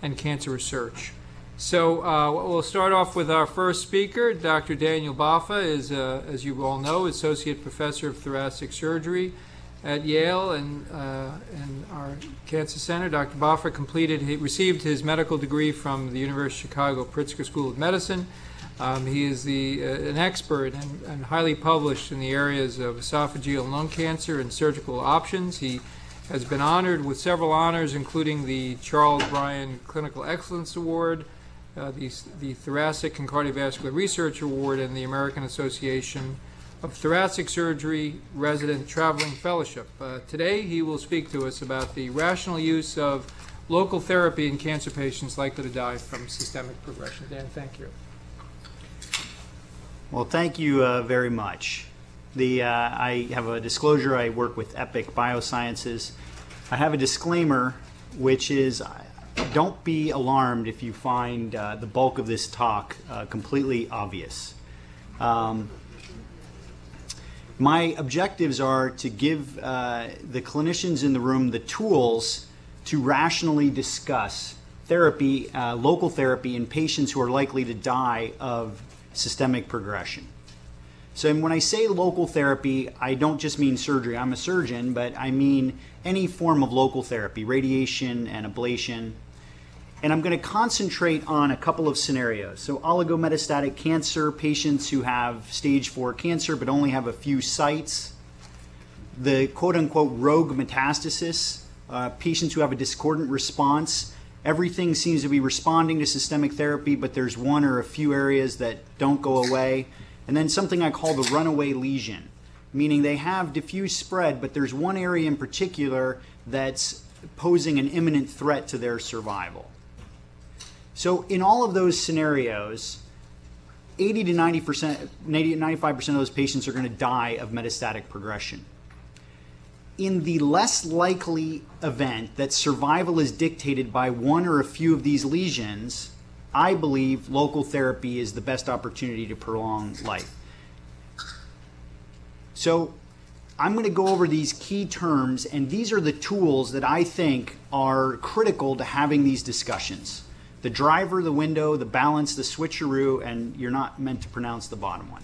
and cancer research. So we'll start off with our first speaker. Dr. Daniel Boffa is, as you all know, Associate Professor of Thoracic Surgery at Yale and our Cancer Center. Dr. Boffa received his medical degree from the University of Chicago Pritzker School of Medicine. He is an expert and highly published in the areas of esophageal and lung cancer and surgical options. He has been honored with several honors, including the Charles Bryan Clinical Excellence Award, the Thoracic and Cardiovascular Research Award, and the American Association of Thoracic Surgery Resident Traveling Fellowship. Today he will speak to us about the rational use of local therapy in cancer patients likely to die from systemic progression. Dan, thank you. Well, thank you very much. I have a disclosure. I work with Epic Biosciences. I have a disclaimer, which is don't be alarmed if you find the bulk of this talk completely obvious. My objectives are to give the clinicians in the room the tools to rationally discuss therapy, local therapy in patients who are likely to die of systemic progression. So when I say local therapy, I don't just mean surgery. I'm a surgeon, but I mean any form of local therapy, radiation and ablation. And I'm going to concentrate on a couple of scenarios. So oligometastatic cancer, patients who have stage 4 cancer but only have a few sites. The quote-unquote rogue metastasis, patients who have a discordant response. Everything seems to be responding to systemic therapy, but there's one or a few areas that don't go away. And then something I call the runaway lesion, meaning they have diffuse spread, but there's one area in particular that's posing an imminent threat to their survival. So in all of those scenarios, 80 to 90%, 95% of those patients are going to die of metastatic progression. In the less likely event that survival is dictated by one or a few of these lesions, I believe local therapy is the best opportunity to prolong life. So I'm going to go over these key terms, and these are the tools that I think are critical to having these discussions. The driver, the window, the balance, the switcheroo, and you're not meant to pronounce the bottom one.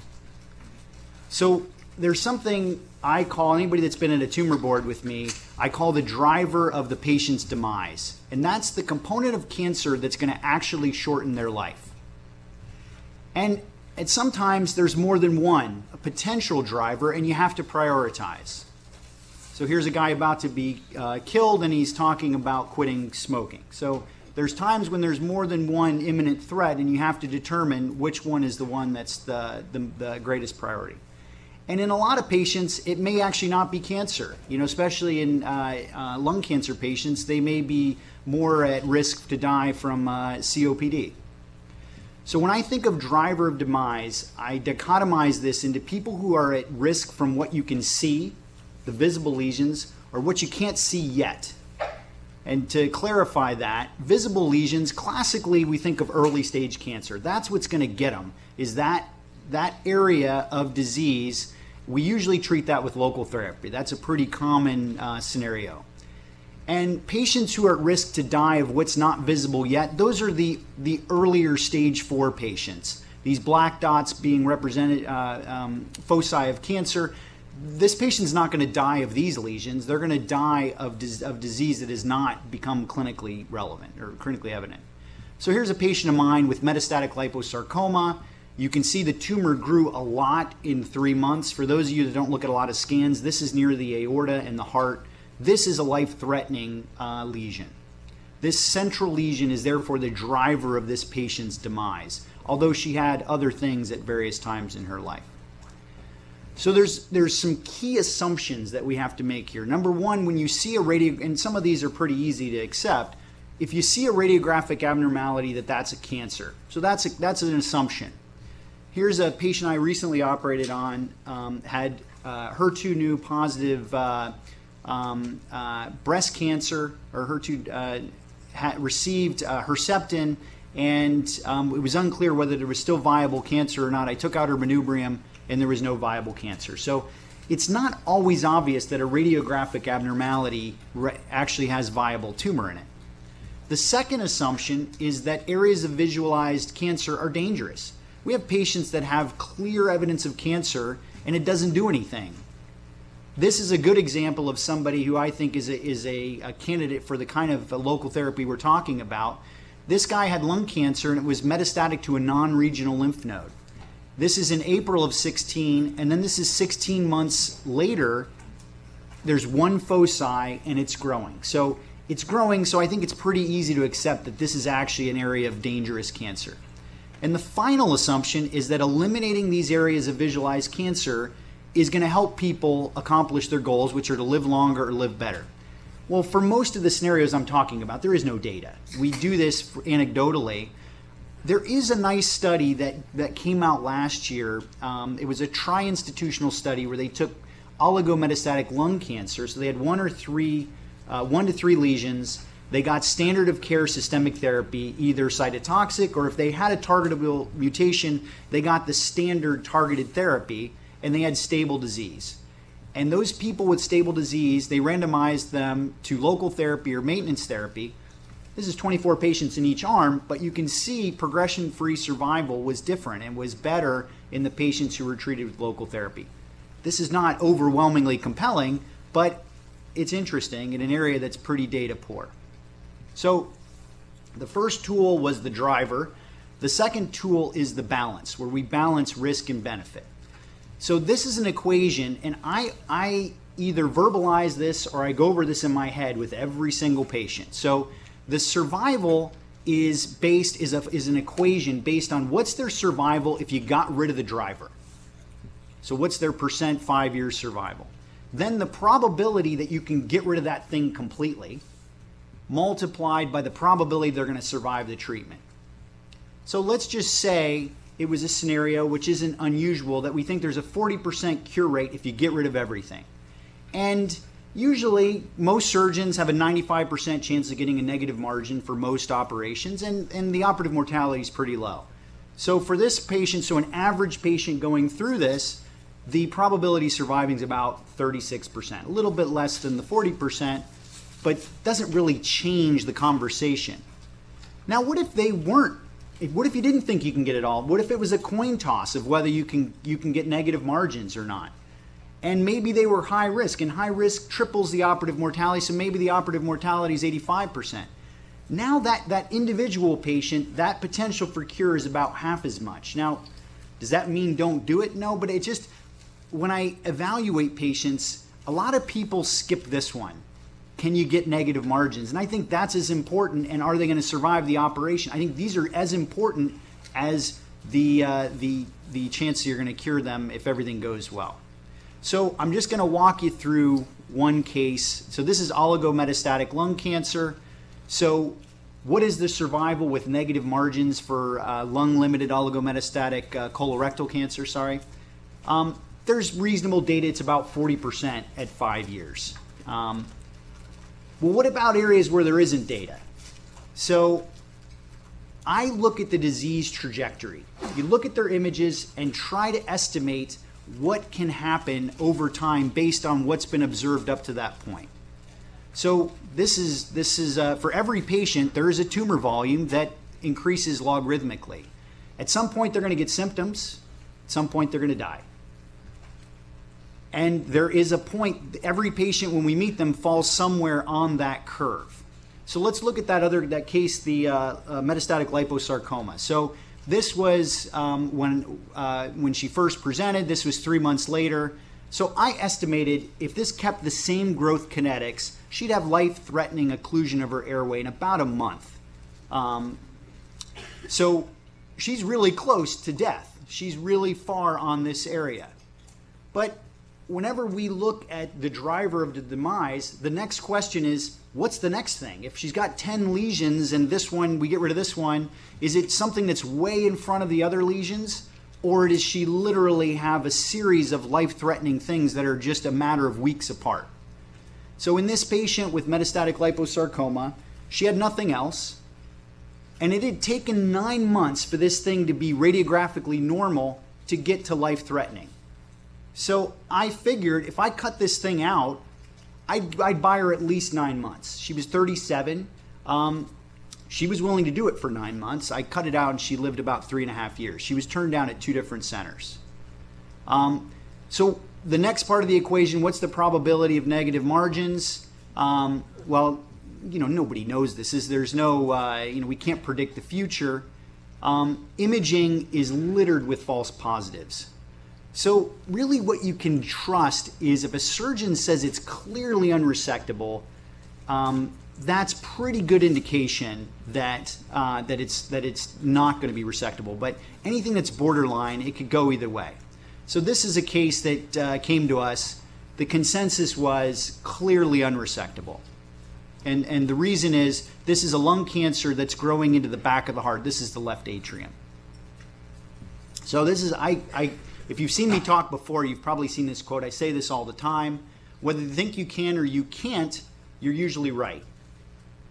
So there's something I call, anybody that's been at a tumor board with me, I call the driver of the patient's demise. And that's the component of cancer that's going to actually shorten their life. And sometimes there's more than one, a potential driver, and you have to prioritize. So here's a guy about to be killed, and he's talking about quitting smoking. So there's times when there's more than one imminent threat, and you have to determine which one is the one that's the greatest priority. And in a lot of patients, it may actually not be cancer. Especially in lung cancer patients, they may be more at risk to die from COPD. So when I think of driver of demise, I dichotomize this into people who are at risk from what you can see, the visible lesions, or what you can't see yet. And to clarify that, visible lesions, classically we think of early stage cancer. That's what's going to get them, is that area of disease. We usually treat that with local therapy. That's a pretty common scenario. And patients who are at risk to die of what's not visible yet, those are the earlier stage 4 patients. These black dots being represented foci of cancer. This patient's not going to die of these lesions. They're going to die of disease that has not become clinically relevant or clinically evident. So here's a patient of mine with metastatic liposarcoma. You can see the tumor grew a lot in 3 months. For those of you that don't look at a lot of scans, this is near the aorta and the heart. This is a life-threatening lesion. This central lesion is therefore the driver of this patient's demise, although she had other things at various times in her life. So there's some key assumptions that we have to make here. Number one, when you see a and some of these are pretty easy to accept, if you see a radiographic abnormality that's a cancer. So that's an assumption. Here's a patient I recently operated on, had HER2 new positive breast cancer, or HER2 received Herceptin, and it was unclear whether there was still viable cancer or not. I took out her Manubrium, and there was no viable cancer. So it's not always obvious that a radiographic abnormality actually has viable tumor in it. The second assumption is that areas of visualized cancer are dangerous. We have patients that have clear evidence of cancer and it doesn't do anything. This is a good example of somebody who I think is a candidate for the kind of local therapy we're talking about. This guy had lung cancer and it was metastatic to a non-regional lymph node. This is in April of 16, and then this is 16 months later. There's one foci and it's growing. So it's growing, so I think it's pretty easy to accept that this is actually an area of dangerous cancer. And the final assumption is that eliminating these areas of visualized cancer is going to help people accomplish their goals, which are to live longer or live better. Well, for most of the scenarios I'm talking about, there is no data. We do this anecdotally. There is a nice study that came out last year. It was a tri-institutional study where they took oligometastatic lung cancer. So they had one to three lesions. They got standard of care systemic therapy, either cytotoxic, or if they had a targetable mutation, they got the standard targeted therapy, and they had stable disease. And those people with stable disease, they randomized them to local therapy or maintenance therapy. This is 24 patients in each arm, but you can see progression-free survival was different and was better in the patients who were treated with local therapy. This is not overwhelmingly compelling, but it's interesting in an area that's pretty data poor. So the first tool was the driver. The second tool is the balance, where we balance risk and benefit. So this is an equation, and I either verbalize this or I go over this in my head with every single patient. So the survival is an equation based on what's their survival if you got rid of the driver. So what's their percent 5 years survival? Then the probability that you can get rid of that thing completely multiplied by the probability they're going to survive the treatment. So let's just say it was a scenario, which isn't unusual, that we think there's a 40% cure rate if you get rid of everything. And usually most surgeons have a 95% chance of getting a negative margin for most operations, and the operative mortality is pretty low. So for this patient, so an average patient going through this, the probability of surviving is about 36%, a little bit less than the 40%, but doesn't really change the conversation. Now, what if they weren't? What if you didn't think you can get it all? What if it was a coin toss of whether you can get negative margins or not? And maybe they were high risk, and high risk triples the operative mortality, so maybe the operative mortality is 85%. Now that individual patient, that potential for cure is about half as much. Now, does that mean don't do it? No, but it just, when I evaluate patients, a lot of people skip this one. Can you get negative margins? And I think that's as important, and are they going to survive the operation? I think these are as important as the chance you're going to cure them if everything goes well. So I'm just going to walk you through one case. So this is oligometastatic lung cancer. So what is the survival with negative margins for lung-limited oligometastatic colorectal cancer? There's reasonable data. It's about 40% at 5 years. Well, what about areas where there isn't data? So I look at the disease trajectory. You look at their images and try to estimate what can happen over time based on what's been observed up to that point. So this is for every patient, there is a tumor volume that increases logarithmically. At some point, they're going to get symptoms. At some point, they're going to die. And there is a point, every patient, when we meet them, falls somewhere on that curve. So let's look at that case, the metastatic liposarcoma. So this was when she first presented. This was 3 months later. So I estimated if this kept the same growth kinetics, she'd have life-threatening occlusion of her airway in about a month. So she's really close to death. She's really far on this area. But whenever we look at the driver of the demise, the next question is, what's the next thing? If she's got 10 lesions and this one, we get rid of this one, is it something that's way in front of the other lesions? Or does she literally have a series of life-threatening things that are just a matter of weeks apart? So in this patient with metastatic liposarcoma, she had nothing else. And it had taken 9 months for this thing to be radiographically normal to get to life-threatening. So I figured if I cut this thing out, I'd buy her at least 9 months. She was 37. She was willing to do it for 9 months. I cut it out and she lived about 3.5 years. She was turned down at 2 different centers. So the next part of the equation, what's the probability of negative margins? Well, nobody knows this. There's no, we can't predict the future. Imaging is littered with false positives. So really what you can trust is if a surgeon says it's clearly unresectable, that's pretty good indication that it's not going to be resectable. But anything that's borderline, it could go either way. So this is a case that came to us. The consensus was clearly unresectable. And the reason is this is a lung cancer that's growing into the back of the heart. This is the left atrium. So this is, if you've seen me talk before, you've probably seen this quote. I say this all the time. Whether you think you can or you can't, you're usually right.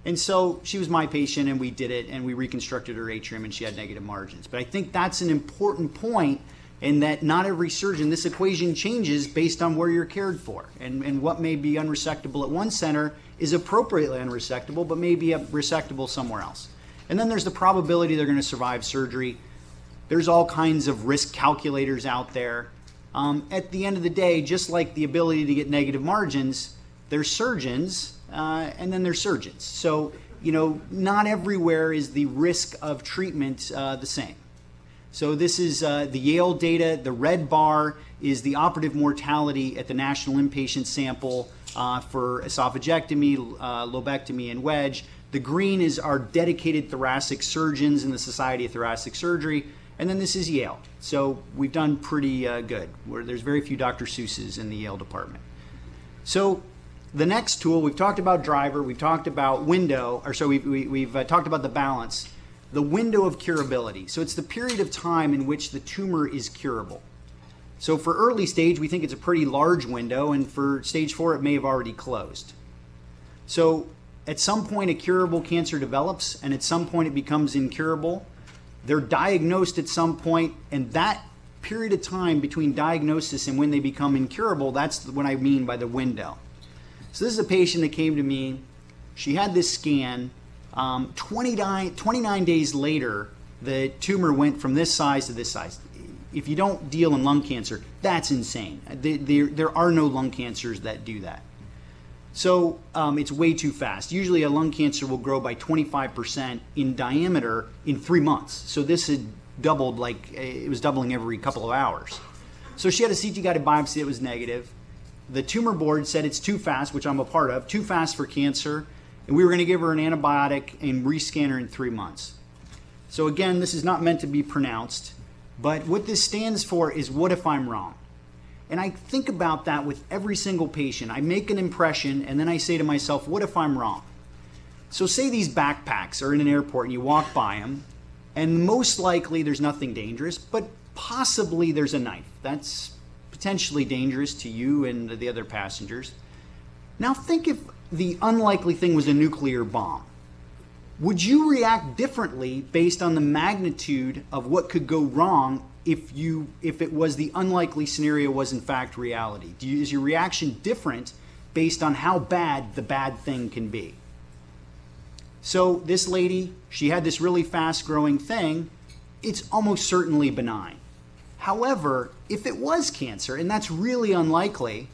And so she was my patient and we did it and we reconstructed her atrium and she had negative margins. But I think that's an important point in that not every surgeon, this equation changes based on where you're cared for. And what may be unresectable at one center is appropriately unresectable, but may be resectable somewhere else. And then there's the probability they're going to survive surgery. There's all kinds of risk calculators out there. At the end of the day, just like the ability to get negative margins, there's surgeons and then there's surgeons. So, not everywhere is the risk of treatment the same. So this is the Yale data. The red bar is the operative mortality at the national inpatient sample for esophagectomy, lobectomy, and wedge. The green is our dedicated thoracic surgeons in the Society of Thoracic Surgery. And then this is Yale. So we've done pretty good. There's very few Dr. Seuss's in the Yale department. So the next tool, we've talked about driver, we've talked about window, we've talked about the balance. The window of curability. So it's the period of time in which the tumor is curable. So for early stage, we think it's a pretty large window, and for stage 4, it may have already closed. So at some point, a curable cancer develops, and at some point, it becomes incurable. They're diagnosed at some point, and that period of time between diagnosis and when they become incurable, that's what I mean by the window. So this is a patient that came to me. She had this scan. 29 days later, the tumor went from this size to this size. If you don't deal in lung cancer, that's insane. There are no lung cancers that do that. So it's way too fast. Usually a lung cancer will grow by 25% in diameter in 3 months. So this had doubled, like it was doubling every couple of hours. So she had a CT guided biopsy that was negative. The tumor board said it's too fast, which I'm a part of, too fast for cancer. And we were going to give her an antibiotic and rescan her in 3 months. So again, this is not meant to be pronounced, but what this stands for is what if I'm wrong? And I think about that with every single patient. I make an impression and then I say to myself, what if I'm wrong? So say these backpacks are in an airport and you walk by them, and most likely there's nothing dangerous, but possibly there's a knife. That's potentially dangerous to you and the other passengers. Now think if the unlikely thing was a nuclear bomb. Would you react differently based on the magnitude of what could go wrong if it was the unlikely scenario was in fact reality? Is your reaction different based on how bad the bad thing can be? So this lady, she had this really fast growing thing. It's almost certainly benign. However, if it was cancer, and that's really unlikely,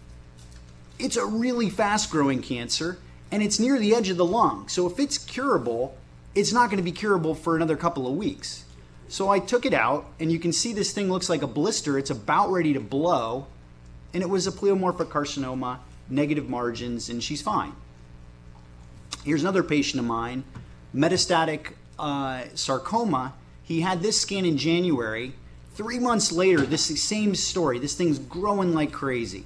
it's a really fast-growing cancer, and it's near the edge of the lung. So if it's curable, it's not going to be curable for another couple of weeks. So I took it out, and you can see this thing looks like a blister. It's about ready to blow, and it was a pleomorphic carcinoma, negative margins, and she's fine. Here's another patient of mine, metastatic sarcoma. He had this scan in January. 3 months later, this same story. This thing's growing like crazy.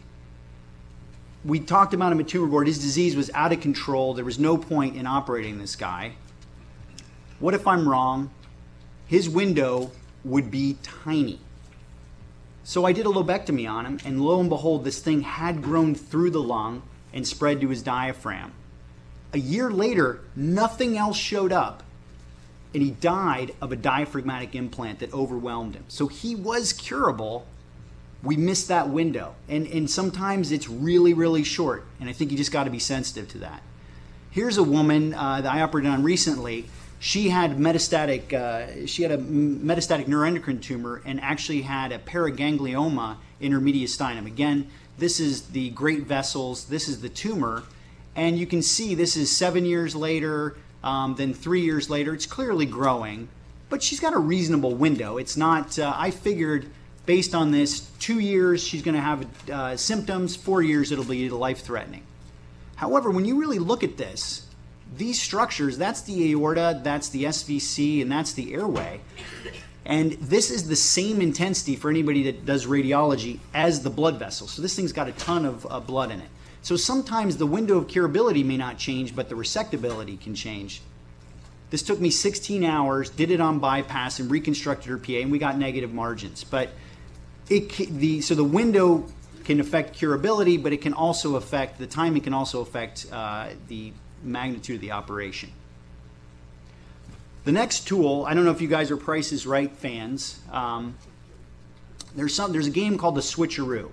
We talked about him at tumor board. His disease was out of control. There was no point in operating this guy. What if I'm wrong? His window would be tiny. So I did a lobectomy on him, and lo and behold, this thing had grown through the lung and spread to his diaphragm. A year later, nothing else showed up, and he died of a diaphragmatic implant that overwhelmed him. So he was curable. We missed that window. And sometimes it's really, really short. And I think you just got to be sensitive to that. Here's a woman that I operated on recently. She had metastatic neuroendocrine tumor and actually had a paraganglioma in her mediastinum. Again, this is the great vessels, this is the tumor, and you can see this is 7 years later, then 3 years later. It's clearly growing, but she's got a reasonable window. It's not, I figured based on this, 2 years she's going to have symptoms, 4 years it'll be life-threatening. However, when you really look at this, these structures, that's the aorta, that's the SVC, and that's the airway. And this is the same intensity for anybody that does radiology as the blood vessel. So this thing's got a ton of blood in it. So sometimes the window of curability may not change, but the resectability can change. This took me 16 hours, did it on bypass, and reconstructed her PA, and we got negative margins. But so the window can affect curability, but it can also affect the timing, can also affect the magnitude of the operation. The next tool, I don't know if you guys are Price is Right fans. There's a game called the switcheroo.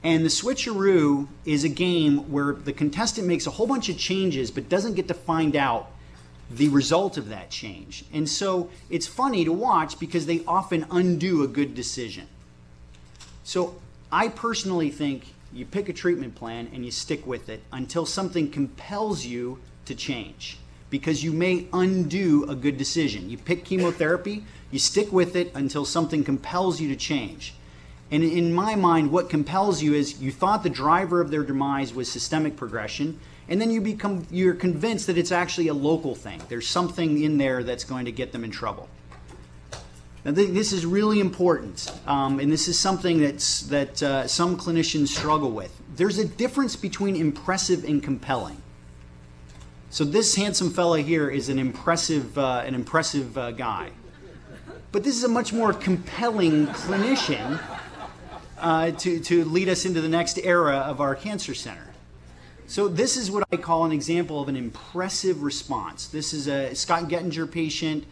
And the switcheroo is a game where the contestant makes a whole bunch of changes but doesn't get to find out the result of that change. And so it's funny to watch because they often undo a good decision. So I personally think you pick a treatment plan and you stick with it until something compels you to change, because you may undo a good decision. You pick chemotherapy, you stick with it until something compels you to change. And in my mind, what compels you is you thought the driver of their demise was systemic progression, and then you're convinced that it's actually a local thing. There's something in there that's going to get them in trouble. Now, this is really important, and this is something that some clinicians struggle with. There's a difference between impressive and compelling. So this handsome fella here is an impressive guy, but this is a much more compelling clinician to lead us into the next era of our cancer center. So this is what I call an example of an impressive response. This is a Scott Gettinger patient.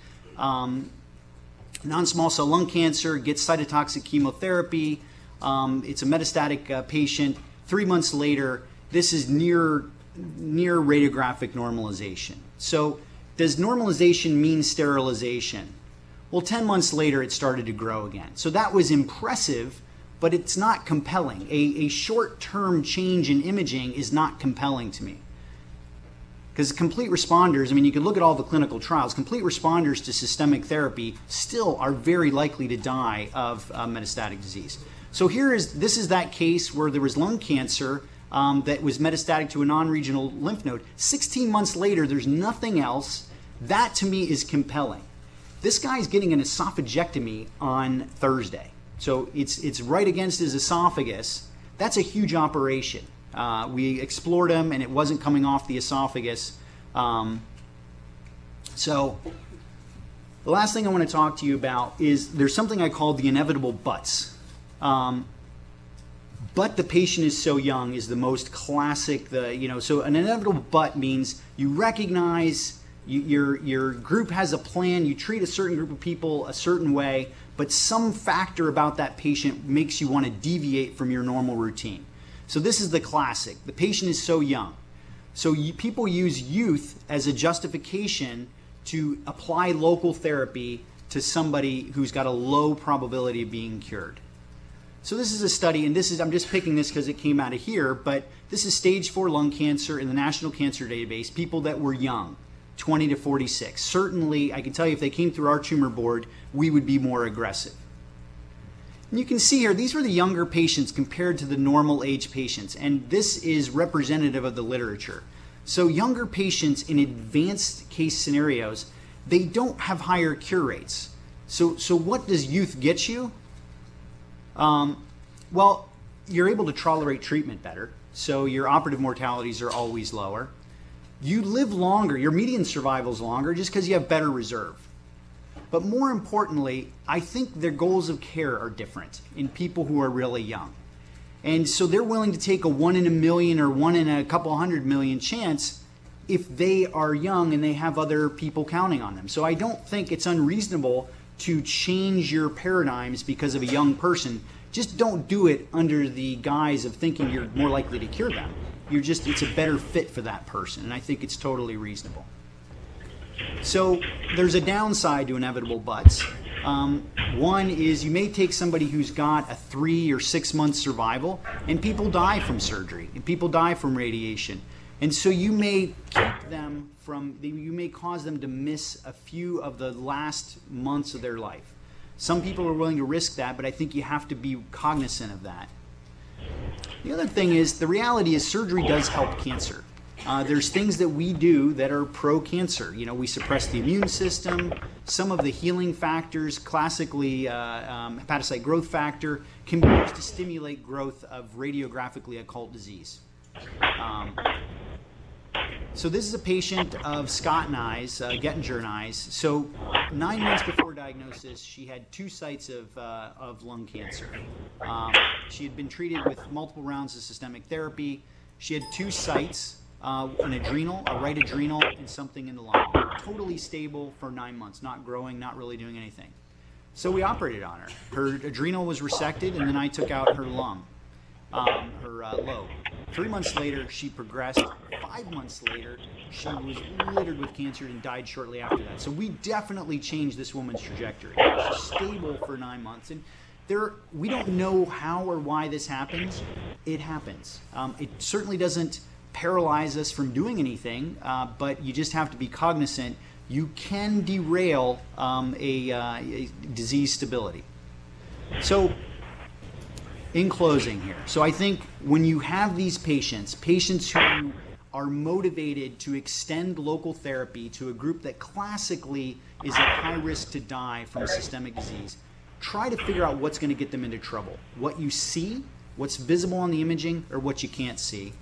Non-small cell lung cancer, gets cytotoxic chemotherapy. It's a metastatic patient. 3 months later, this is near radiographic normalization. So does normalization mean sterilization? Well, 10 months later, it started to grow again. So that was impressive, but it's not compelling. A short-term change in imaging is not compelling to me. Because complete responders, I mean, you can look at all the clinical trials, complete responders to systemic therapy still are very likely to die of metastatic disease. So this is that case where there was lung cancer that was metastatic to a non-regional lymph node. 16 months later, there's nothing else. That to me is compelling. This guy's getting an esophagectomy on Thursday. So it's right against his esophagus. That's a huge operation. We explored him and it wasn't coming off the esophagus. So the last thing I want to talk to you about is there's something I call the inevitable buts. But the patient is so young is the most classic. So an inevitable but means you recognize your group has a plan, you treat a certain group of people a certain way, but some factor about that patient makes you want to deviate from your normal routine. So this is the classic. The patient is so young. So people use youth as a justification to apply local therapy to somebody who's got a low probability of being cured. So this is a study, and I'm just picking this because it came out of here, but this is stage 4 lung cancer in the National Cancer Database, people that were young, 20 to 46. Certainly, I can tell you if they came through our tumor board, we would be more aggressive. And you can see here, these were the younger patients compared to the normal age patients, and this is representative of the literature. So younger patients in advanced case scenarios, they don't have higher cure rates. So what does youth get you? Well, you're able to tolerate treatment better, so your operative mortalities are always lower. You live longer, your median survival is longer just because you have better reserve. But more importantly, I think their goals of care are different in people who are really young. And so they're willing to take a 1 in a million or 1 in a couple hundred million chance if they are young and they have other people counting on them. So I don't think it's unreasonable to change your paradigms because of a young person. Just don't do it under the guise of thinking you're more likely to cure them. It's a better fit for that person, and I think it's totally reasonable. So there's a downside to inevitable butts. One is you may take somebody who's got a 3 or 6 month survival, and people die from surgery, and people die from radiation. And so you may keep them from, you may cause them to miss a few of the last months of their life. Some people are willing to risk that, but I think you have to be cognizant of that. The other thing is, the reality is surgery does help cancer. There's things that we do that are pro-cancer. You know, we suppress the immune system. Some of the healing factors, classically hepatocyte growth factor, can be used to stimulate growth of radiographically occult disease. So this is a patient of Scott and I's, Gettinger and I's. So 9 months before diagnosis, she had 2 sites of lung cancer. She had been treated with multiple rounds of systemic therapy. She had 2 sites, an adrenal, a right adrenal, and something in the lung. Totally stable for 9 months, not growing, not really doing anything. So we operated on her. Her adrenal was resected, and then I took out her lung, her lobe. 3 months later, she progressed. 5 months later, she was littered with cancer and died shortly after that. So we definitely changed this woman's trajectory. She's stable for 9 months. And we don't know how or why this happens. It happens. It certainly doesn't paralyze us from doing anything, but you just have to be cognizant. You can derail a disease stability. So in closing here, so I think when you have these patients who are motivated to extend local therapy to a group that classically is at high risk to die from systemic disease, try to figure out what's going to get them into trouble. What you see, what's visible on the imaging, or what you can't see.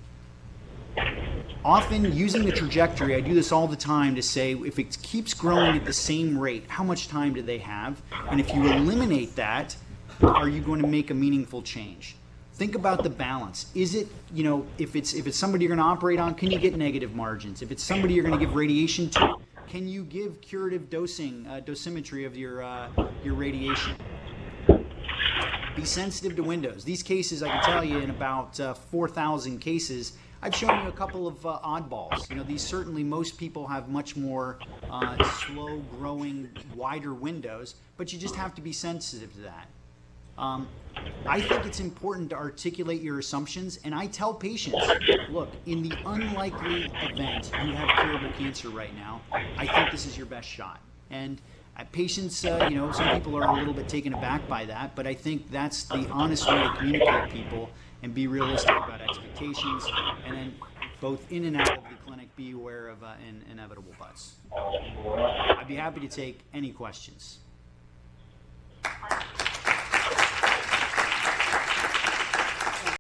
Often using the trajectory, I do this all the time to say, if it keeps growing at the same rate, how much time do they have? And if you eliminate that, are you going to make a meaningful change? Think about the balance. Is it, you know, if it's somebody you're going to operate on, can you get negative margins? If it's somebody you're going to give radiation to, can you give curative dosing, dosimetry of your radiation? Be sensitive to windows. These cases, I can tell you, in about 4,000 cases, I've shown you a couple of oddballs. You know, these certainly, most people have much more slow-growing, wider windows, but you just have to be sensitive to that. I think it's important to articulate your assumptions, and I tell patients, look, in the unlikely event you have curable cancer right now, I think this is your best shot. And patients, you know, some people are a little bit taken aback by that, but I think that's the honest way to communicate with people and be realistic about expectations, and then both in and out of the clinic, be aware of inevitable butts. I'd be happy to take any questions.